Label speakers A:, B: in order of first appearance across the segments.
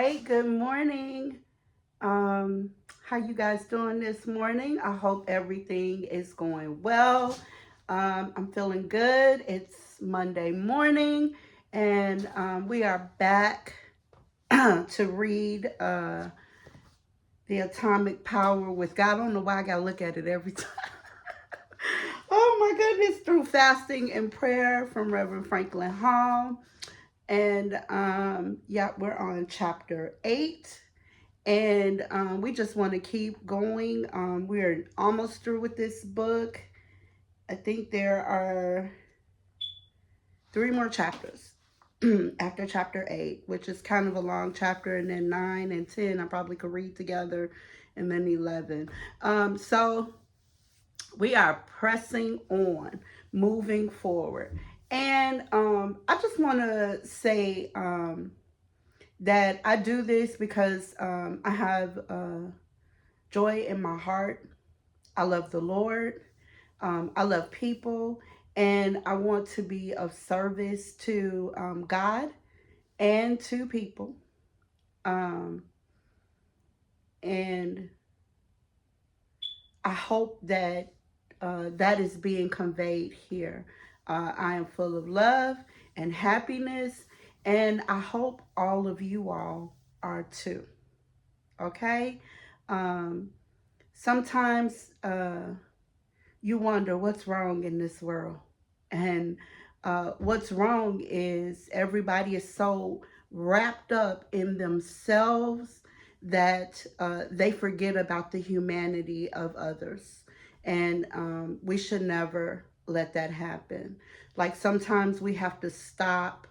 A: right, good morning. Um, how you guys doing this morning? I hope everything is going well. I'm feeling good. It's Monday morning, and we are back to read The Atomic Power with God. I don't know why I gotta look at it every time. Oh my goodness, through fasting and prayer from Reverend Franklin Hall. And yeah, we're on chapter 8. And we just want to keep going. We're almost through with this book. I think there are 3 more chapters after chapter 8, which is kind of a long chapter, and then 9 and 10 I probably could read together, and then 11. So we are pressing on, moving forward. And I just want to say that I do this because I have joy in my heart. I love the Lord. I love people. And I want to be of service to God and to people. Um, and I hope that that is being conveyed here. I am full of love and happiness. And I hope all of you all are too. Okay? Um, Sometimes you wonder what's wrong in this world. And what's wrong is everybody is so wrapped up in themselves that they forget about the humanity of others. And we should never let that happen. Like sometimes we have to stop,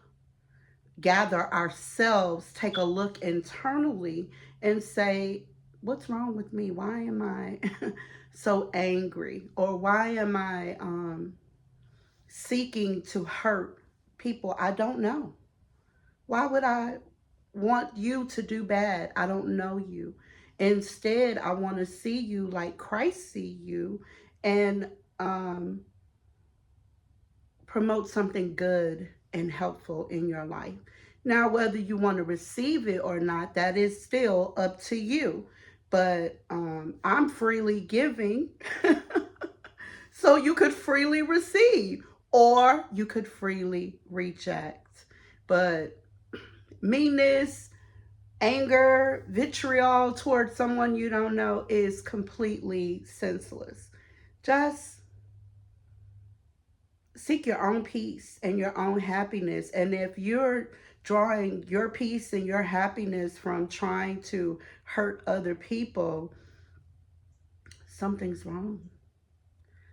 A: gather ourselves, take a look internally, and say, what's wrong with me? Why am I so angry? Or why am I seeking to hurt people I don't know? Why would I want you to do bad? I don't know you. Instead, I want to see you like Christ see you, and um, promote something good and helpful in your life. Now, whether you want to receive it or not, that is still up to you. But I'm freely giving, so you could freely receive, or you could freely reject. But meanness, anger, vitriol towards someone you don't know is completely senseless. Just seek your own peace and your own happiness. And if you're drawing your peace and your happiness from trying to hurt other people, something's wrong.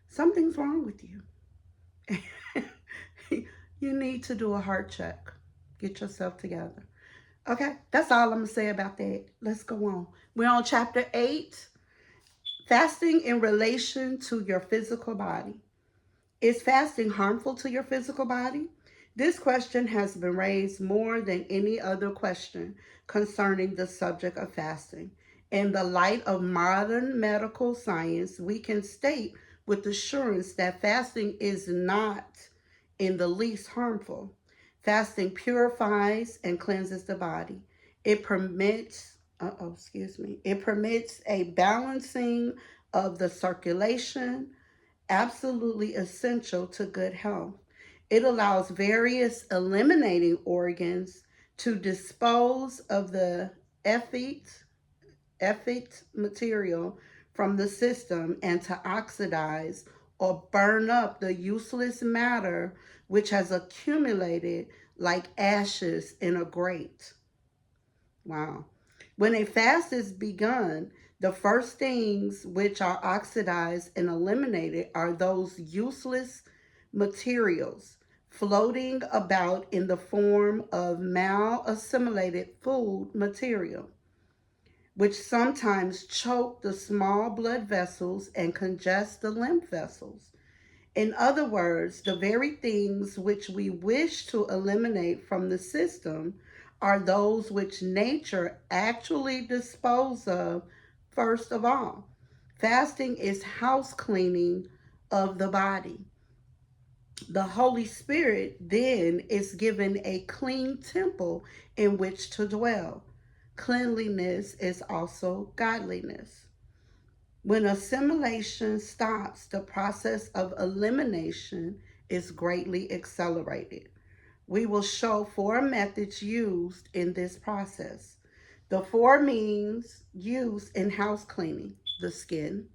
A: Something's wrong with you. You need to do a heart check. Get yourself together. Okay, that's all I'm going to say about that. Let's go on. We're on chapter 8, fasting in relation to your physical body. Is fasting harmful to your physical body? This question has been raised more than any other question concerning the subject of fasting. In the light of modern medical science, we can state with assurance that fasting is not in the least harmful. Fasting purifies and cleanses the body. It permits, it permits a balancing of the circulation, absolutely essential to good health. It allows various eliminating organs to dispose of the effete material from the system and to oxidize or burn up the useless matter which has accumulated like ashes in a grate. Wow. When a fast is begun, the first things which are oxidized and eliminated are those useless materials floating about in the form of mal-assimilated food material, which sometimes choke the small blood vessels and congest the lymph vessels. In other words, the very things which we wish to eliminate from the system are those which nature actually disposes of first of all. Fasting is house cleaning of the body. The Holy Spirit then is given a clean temple in which to dwell. Cleanliness is also godliness. When assimilation stops, the process of elimination is greatly accelerated. We will show four methods used in this process. The four means used in house cleaning: the skin,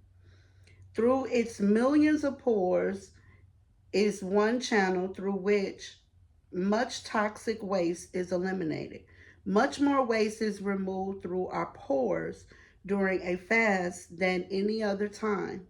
A: through its millions of pores, is one channel through which much toxic waste is eliminated. Much more waste is removed through our pores during a fast than any other time.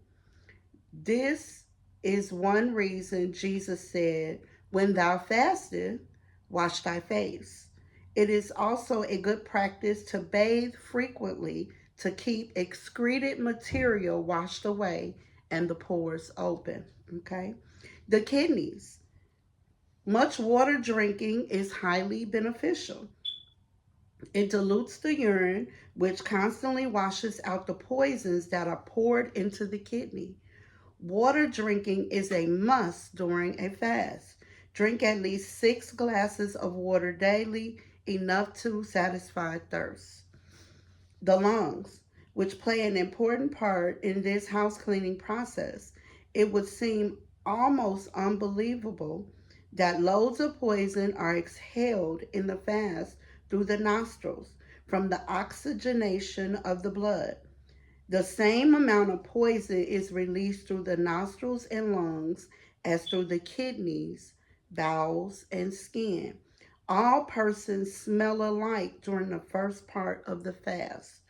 A: This is one reason Jesus said, "When thou fastest, wash thy face." It is also a good practice to bathe frequently to keep excreted material washed away and the pores open. Okay? The kidneys. Much water drinking is highly beneficial. It dilutes the urine, which constantly washes out the poisons that are poured into the kidney. Water drinking is a must during a fast. Drink at least 6 glasses of water daily, enough to satisfy thirst. The lungs, which play an important part in this house cleaning process. It would seem almost unbelievable that loads of poison are exhaled in the fast through the nostrils from the oxygenation of the blood. The same amount of poison is released through the nostrils and lungs as through the kidneys, bowels, and skin. All persons smell alike during the first part of the fast,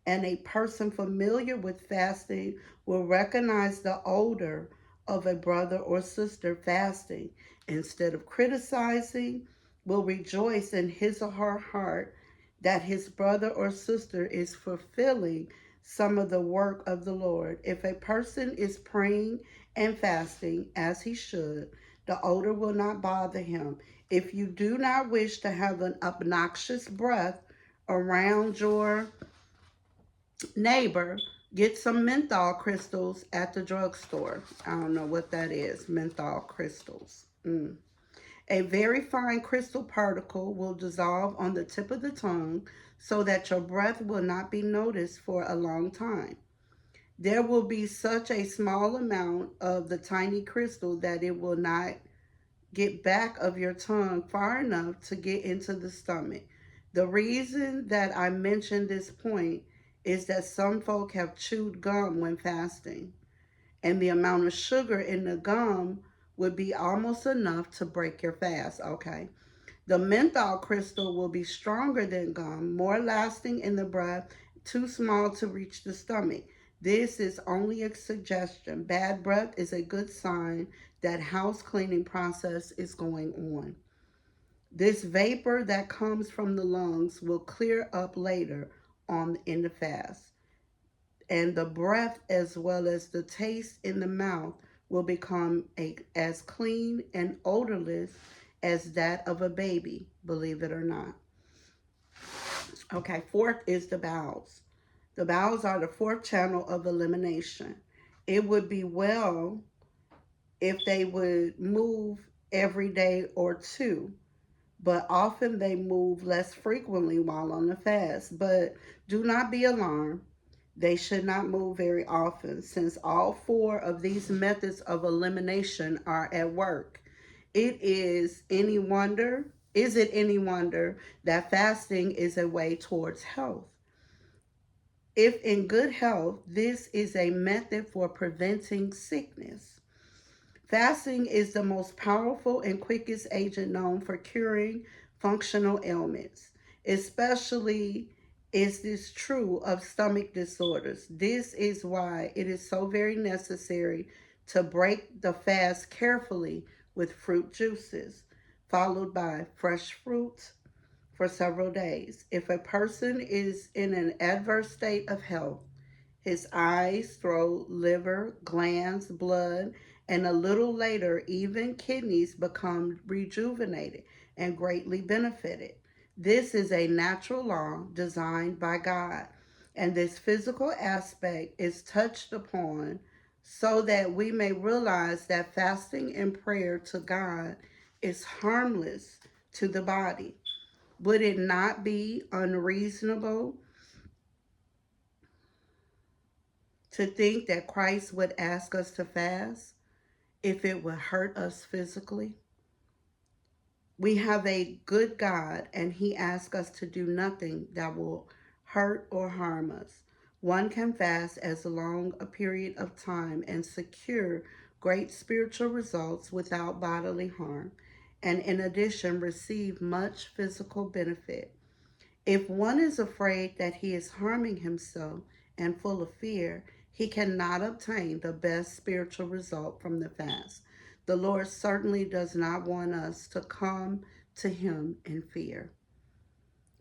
A: and a person familiar with fasting will recognize the odor of a brother or sister fasting. Instead of criticizing, will rejoice in his or her heart that his brother or sister is fulfilling some of the work of the Lord. If a person is praying and fasting as he should, the odor will not bother him. If you do not wish to have an obnoxious breath around your neighbor, get some menthol crystals at the drugstore. I don't know what that is, menthol crystals. A very fine crystal particle will dissolve on the tip of the tongue so that your breath will not be noticed for a long time. There will be such a small amount of the tiny crystal that it will not get back of your tongue far enough to get into the stomach. The reason that I mention this point is that some folk have chewed gum when fasting, and the amount of sugar in the gum would be almost enough to break your fast. Okay. The menthol crystal will be stronger than gum, more lasting in the breath, too small to reach the stomach. This is only a suggestion. Bad breath is a good sign that house cleaning process is going on. This vapor that comes from the lungs will clear up later on in the fast. And the breath as well as the taste in the mouth will become as clean and odorless as that of a baby, believe it or not. Okay, fourth is the bowels. The bowels are the fourth channel of elimination. It would be well if they would move every day or two, but often they move less frequently while on the fast. But do not be alarmed. They should not move very often since all four of these methods of elimination are at work. Is it any wonder that fasting is a way towards health? If in good health, this is a method for preventing sickness. Fasting is the most powerful and quickest agent known for curing functional ailments. Especially is this true of stomach disorders. This is why it is so very necessary to break the fast carefully with fruit juices, followed by fresh fruits for several days. If a person is in an adverse state of health, his eyes, throat, liver, glands, blood, and a little later, even kidneys become rejuvenated and greatly benefited. This is a natural law designed by God, and this physical aspect is touched upon so that we may realize that fasting and prayer to God is harmless to the body. Would it not be unreasonable to think that Christ would ask us to fast if it would hurt us physically? We have a good God, and He asks us to do nothing that will hurt or harm us. One can fast as long a period of time and secure great spiritual results without bodily harm, and in addition, receive much physical benefit. If one is afraid that he is harming himself and full of fear, he cannot obtain the best spiritual result from the fast. The Lord certainly does not want us to come to Him in fear,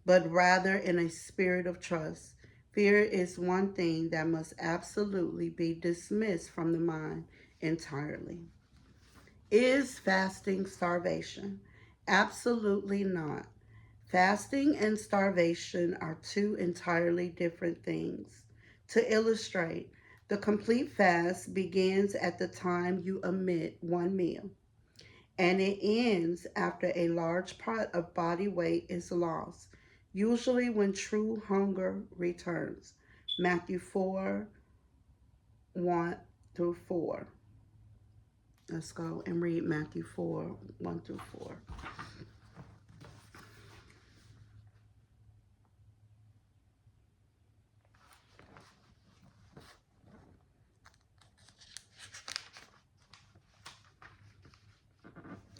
A: but rather in a spirit of trust. Fear is one thing that must absolutely be dismissed from the mind entirely. Is fasting starvation? Absolutely not. Fasting and starvation are two entirely different things. To illustrate, the complete fast begins at the time you omit one meal, and it ends after a large part of body weight is lost, usually when true hunger returns. Matthew 4 1 through 4. Let's go and read Matthew 4 1 through 4.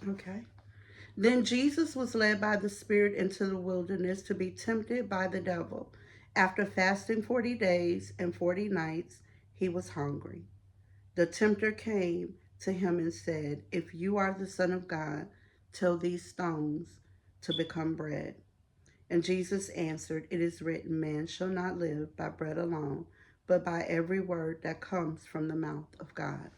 A: Okay. Then Jesus was led by the Spirit into the wilderness to be tempted by the devil. After fasting 40 days and 40 nights, he was hungry. The tempter came to him and said, "If you are the Son of God, tell these stones to become bread." And Jesus answered, "It is written, man shall not live by bread alone, but by every word that comes from the mouth of God."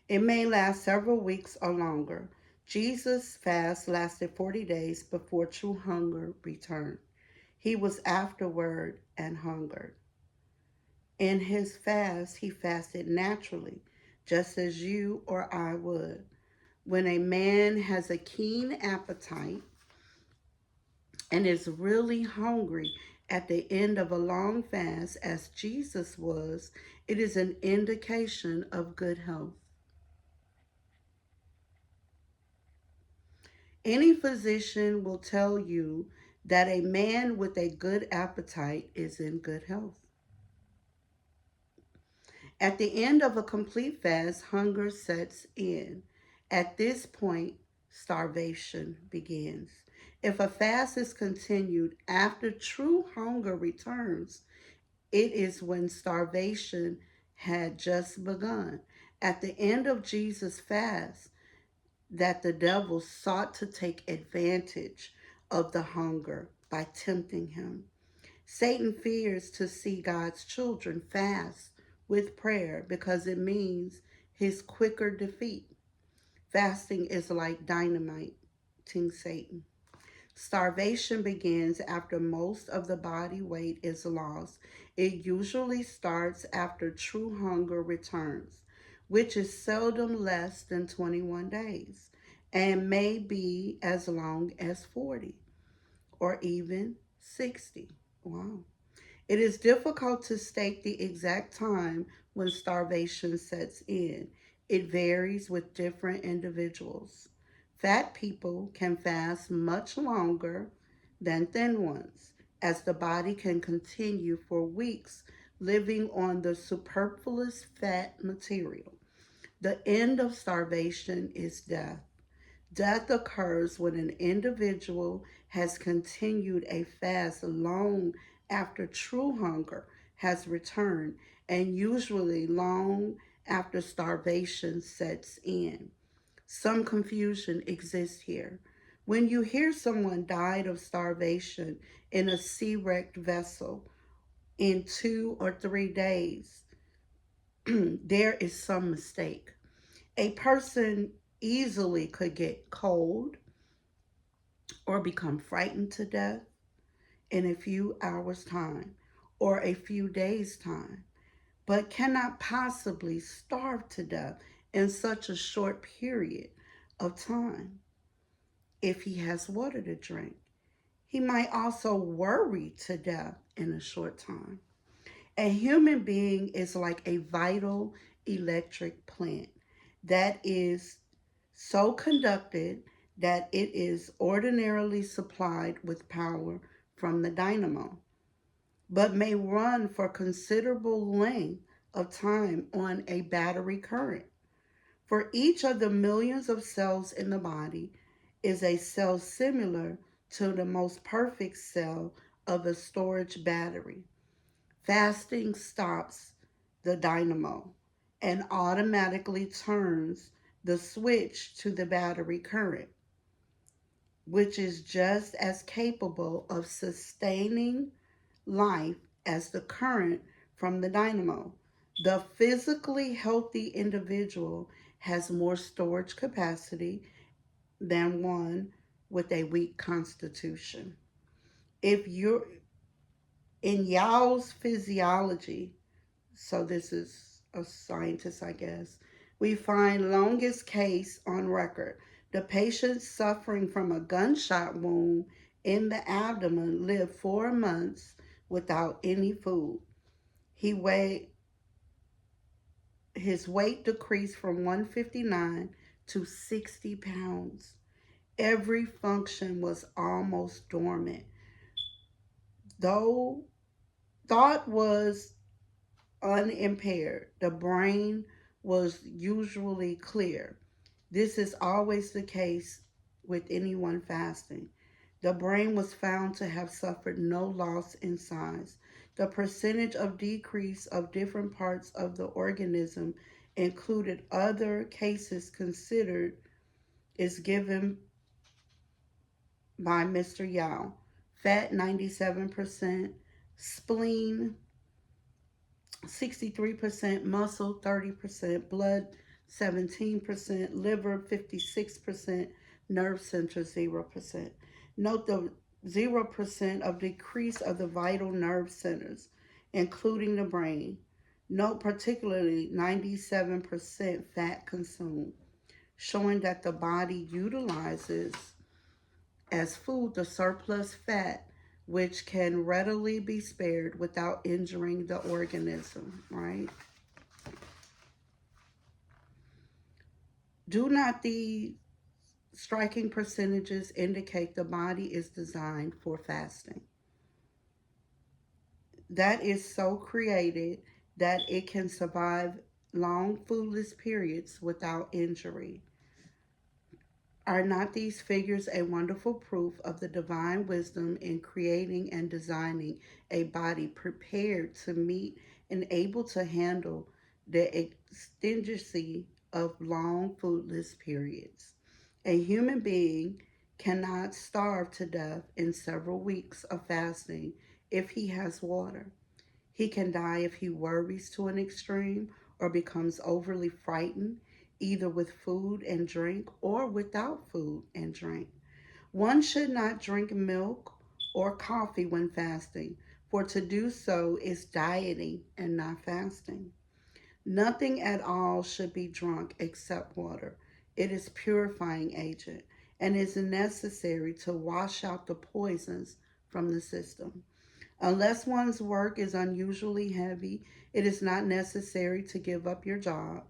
A: It may last several weeks or longer. Jesus' fast lasted 40 days before true hunger returned. He was afterward and hungered. In his fast, he fasted naturally, just as you or I would. When a man has a keen appetite and is really hungry at the end of a long fast, as Jesus was, it is an indication of good health. Any physician will tell you that a man with a good appetite is in good health. At the end of a complete fast, hunger sets in. At this point, starvation begins. If a fast is continued after true hunger returns, it is when starvation had just begun. At the end of Jesus' fast, that the devil sought to take advantage of the hunger by tempting him. Satan fears to see God's children fast with prayer because it means his quicker defeat. Fasting is like dynamiting Satan. Starvation begins after most of the body weight is lost. It usually starts after true hunger returns, which is seldom less than 21 days and may be as long as 40 or even 60. Wow. It is difficult to state the exact time when starvation sets in. It varies with different individuals. Fat people can fast much longer than thin ones, as the body can continue for weeks living on the superfluous fat material. The end of starvation is death. Death occurs when an individual has continued a fast long after true hunger has returned, and usually long after starvation sets in. Some confusion exists here. When you hear someone died of starvation in a sea wrecked vessel in 2 or 3 days, there is some mistake. A person easily could get cold or become frightened to death in a few hours' time or a few days' time. but cannot possibly starve to death in such a short period of time if he has water to drink. He might also worry to death in a short time. A human being is like a vital electric plant that is so conducted that it is ordinarily supplied with power from the dynamo, but may run for considerable length of time on a battery current. For each of the millions of cells in the body is a cell similar to the most perfect cell of a storage battery. Fasting stops the dynamo and automatically turns the switch to the battery current, which is just as capable of sustaining life as the current from the dynamo. The physically healthy individual has more storage capacity than one with a weak constitution. If you're in Yao's physiology, so this is a scientist, I guess, we find longest case on record. The patient suffering from a gunshot wound in the abdomen lived 4 months without any food. He weighed his weight decreased from 159 to 60 pounds. Every function was almost dormant. Though thought was unimpaired, the brain was usually clear. This is always the case with anyone fasting. The brain was found to have suffered no loss in size. The percentage of decrease of different parts of the organism included other cases considered is given by Mr. Yao. Fat 97%, spleen 63%, muscle 30%, blood 17%, liver 56%, nerve center 0%. Note the 0% of decrease of the vital nerve centers, including the brain. Note particularly 97% fat consumed, showing that the body utilizes as food the surplus fat which can readily be spared without injuring the organism, right? Do not these striking percentages indicate the body is designed for fasting? That is so created that it can survive long foodless periods without injury. Are not these figures a wonderful proof of the divine wisdom in creating and designing a body prepared to meet and able to handle the exigency of long foodless periods? A human being cannot starve to death in several weeks of fasting if he has water. He can die if he worries to an extreme or becomes overly frightened, either with food and drink or without food and drink. One should not drink milk or coffee when fasting, for to do so is dieting and not fasting. Nothing at all should be drunk except water. It is purifying agent and is necessary to wash out the poisons from the system. Unless one's work is unusually heavy, it is not necessary to give up your job.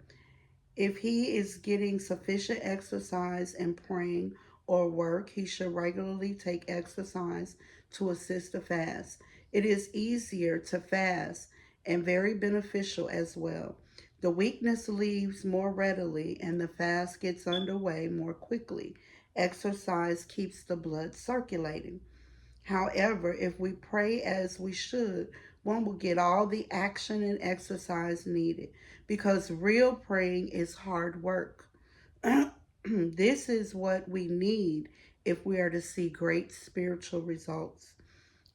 A: If he is getting sufficient exercise and praying or work, he should regularly take exercise to assist the fast. It is easier to fast and very beneficial as well. The weakness leaves more readily and the fast gets underway more quickly. Exercise keeps the blood circulating. However, if we pray as we should, one will get all the action and exercise needed because real praying is hard work. This is what we need if we are to see great spiritual results.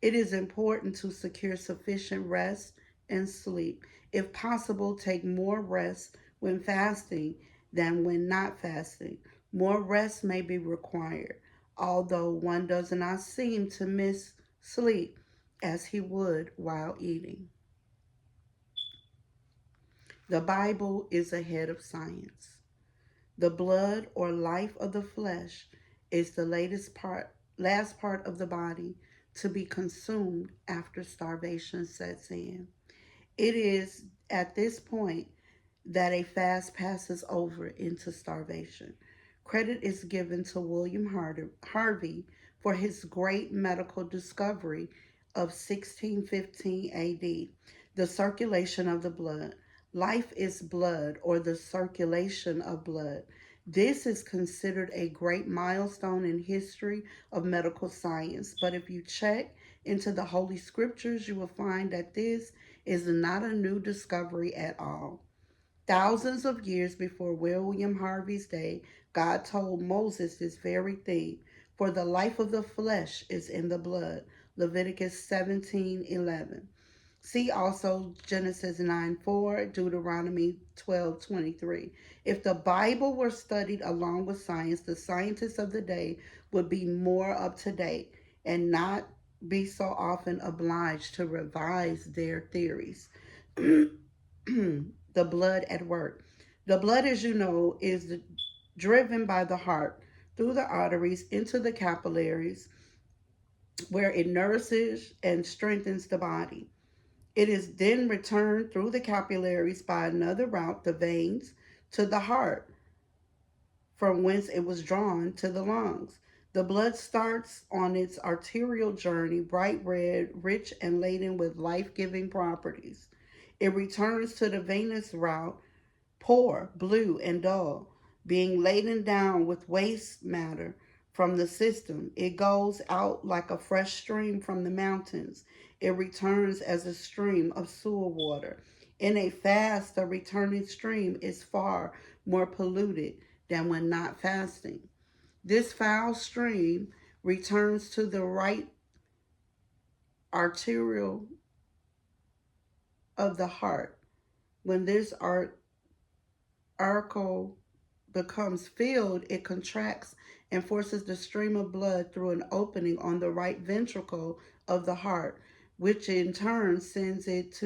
A: It is important to secure sufficient rest and sleep. If possible, take more rest when fasting than when not fasting. More rest may be required, although one does not seem to miss sleep as he would while eating. The Bible is ahead of science. The blood or life of the flesh is the last part of the body to be consumed after starvation sets in. It is at this point that a fast passes over into starvation. Credit is given to William Harvey for his great medical discovery of 1615 AD, the circulation of the blood. Life is blood, or the circulation of blood. This is considered a great milestone in history of medical science. But if you check into the Holy Scriptures, you will find that this is not a new discovery at all. Thousands of years before William Harvey's day, God told Moses this very thing. For the life of the flesh is in the blood. Leviticus 17:11. See also Genesis 9:4, Deuteronomy 12:23. If the Bible were studied along with science, the scientists of the day would be more up to date and not be so often obliged to revise their theories. The blood at work. The blood, as you know, is driven by the heart through the arteries into the capillaries, where it nourishes and strengthens the body. It is then returned through the capillaries by another route, the veins, to the heart, from whence it was drawn to the lungs. The blood starts on its arterial journey, bright red, rich, and laden with life giving properties. It returns to the venous route, poor, blue, and dull, being laden down with waste matter from the system. It goes out like a fresh stream from the mountains. It returns as a stream of sewer water. In a fast, the returning stream is far more polluted than when not fasting. This foul stream returns to the right arterial of the heart. When this arco becomes filled, it contracts and forces the stream of blood through an opening on the right ventricle of the heart, which in turn sends it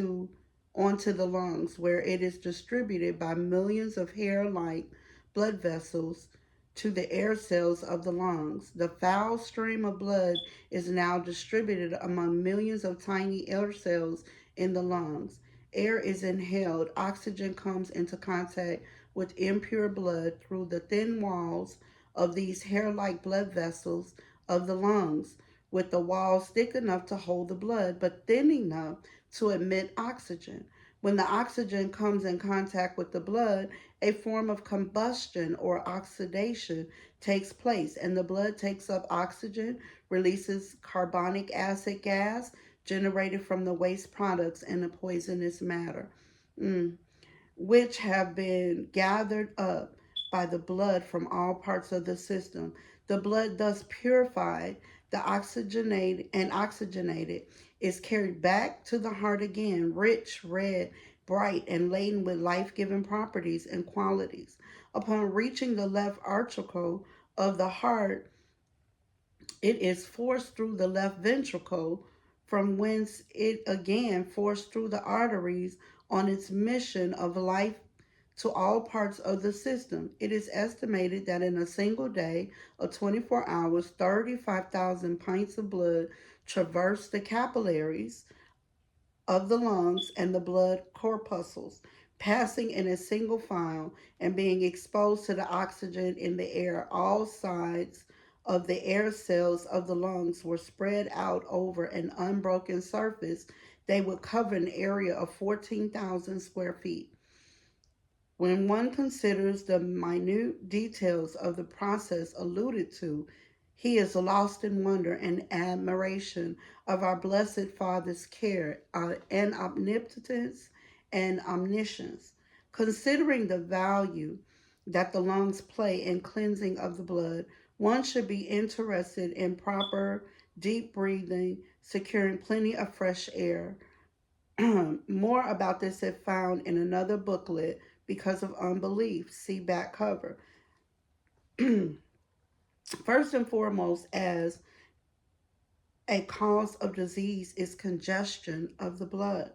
A: onto the lungs, where it is distributed by millions of hair-like blood vessels to the air cells of the lungs. The foul stream of blood is now distributed among millions of tiny air cells in the lungs. Air is inhaled, oxygen comes into contact with impure blood through the thin walls of these hair-like blood vessels of the lungs, with the walls thick enough to hold the blood, but thin enough to admit oxygen. When the oxygen comes in contact with the blood, a form of combustion or oxidation takes place, and the blood takes up oxygen, releases carbonic acid gas generated from the waste products and the poisonous matter. Which have been gathered up by the blood from all parts of the system. The blood, thus purified, oxygenated, is carried back to the heart again, rich, red, bright, and laden with life-giving properties and qualities. Upon reaching the left article of the heart, it is forced through the left ventricle, from whence it again forced through the arteries on its mission of life to all parts of the system. It is estimated that in a single day of 24 hours, 35,000 pints of blood traverse the capillaries of the lungs and the blood corpuscles, passing in a single file and being exposed to the oxygen in the air. All sides of the air cells of the lungs were spread out over an unbroken surface. They would cover an area of 14,000 square feet. When one considers the minute details of the process alluded to, he is lost in wonder and admiration of our Blessed Father's care and omnipotence and omniscience. Considering the value that the lungs play in cleansing of the blood, one should be interested in proper deep breathing, securing plenty of fresh air. More about this is found in another booklet, Because of Unbelief. See back cover. First and foremost, as a cause of disease is congestion of the blood.